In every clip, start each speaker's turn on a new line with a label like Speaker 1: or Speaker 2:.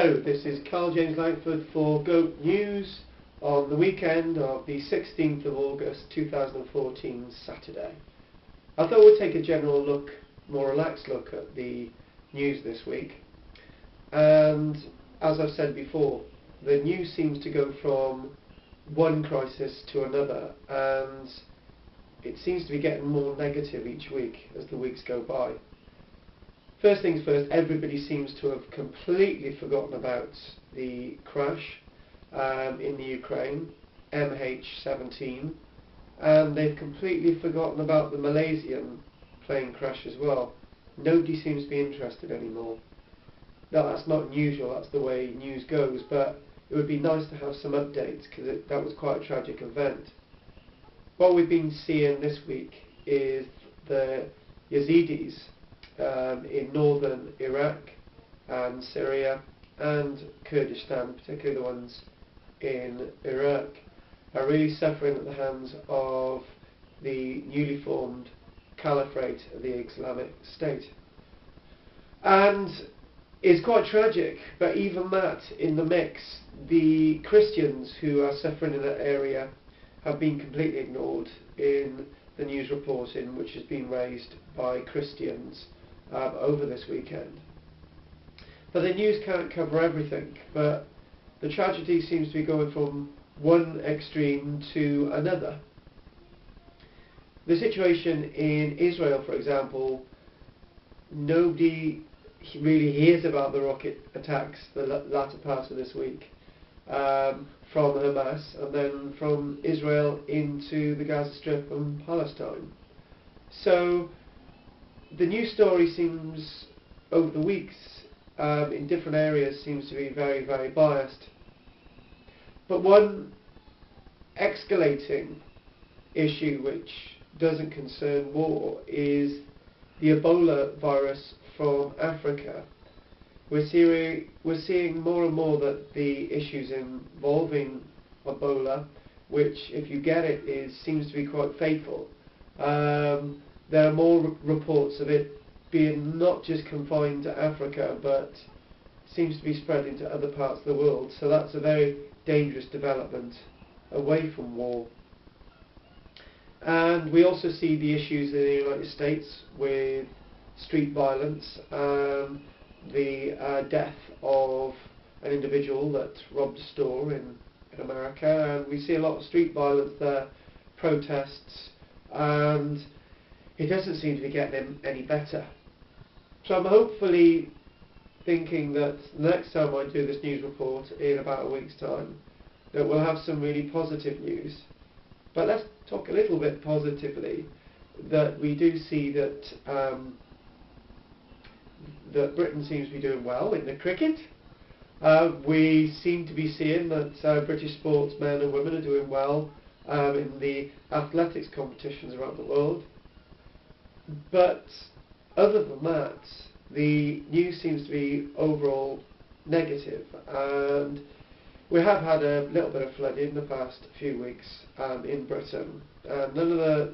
Speaker 1: Hello, this is Karl-James Langford for Goat News on the weekend of the 16th of August 2014, Saturday. I thought we'd take a general look, more relaxed look at the news this week. And as I've said before, the news seems to go from one crisis to another, and it seems to be getting more negative each week as the weeks go by. First things first, everybody seems to have completely forgotten about the crash in the Ukraine, MH17, and they've completely forgotten about the Malaysian plane crash as well. Nobody seems to be interested anymore. Now, that's not unusual, that's the way news goes, but it would be nice to have some updates because that was quite a tragic event. What we've been seeing this week is the Yazidis in northern Iraq and Syria and Kurdistan, particularly the ones in Iraq, are really suffering at the hands of the newly formed Caliphate of the Islamic State. And it's quite tragic, but even that, in the mix, the Christians who are suffering in that area have been completely ignored in the news reporting which has been raised by Christians over this weekend. But the news can't cover everything, but the tragedy seems to be going from one extreme to another. The situation in Israel, for example, nobody really hears about the rocket attacks the latter part of this week from Hamas and then from Israel into the Gaza Strip and Palestine. So the news story seems, over the weeks, in different areas, seems to be very, very biased. But one escalating issue which doesn't concern war is the Ebola virus from Africa. We're seeing more and more that the issues involving Ebola, which if you get it seems to be quite fatal. There are more reports of it being not just confined to Africa, but seems to be spreading to other parts of the world. So that's a very dangerous development away from war. And we also see the issues in the United States with street violence, the death of an individual that robbed a store in America, and we see a lot of street violence there, protests, and it doesn't seem to be getting any better. So I'm hopefully thinking that the next time I do this news report in about a week's time, that we'll have some really positive news. But let's talk a little bit positively, that we do see that that Britain seems to be doing well in the cricket. We seem to be seeing that British sportsmen and women are doing well in the athletics competitions around the world. But other than that, the news seems to be overall negative, and we have had a little bit of flooding in the past few weeks in Britain, and none of the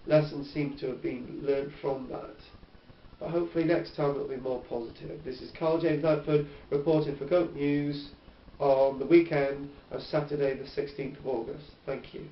Speaker 1: lessons seem to have been learned from that. But hopefully next time it'll be more positive. This is Karl-James Langford reporting for Goat News on the weekend of Saturday the 16th of August. Thank you.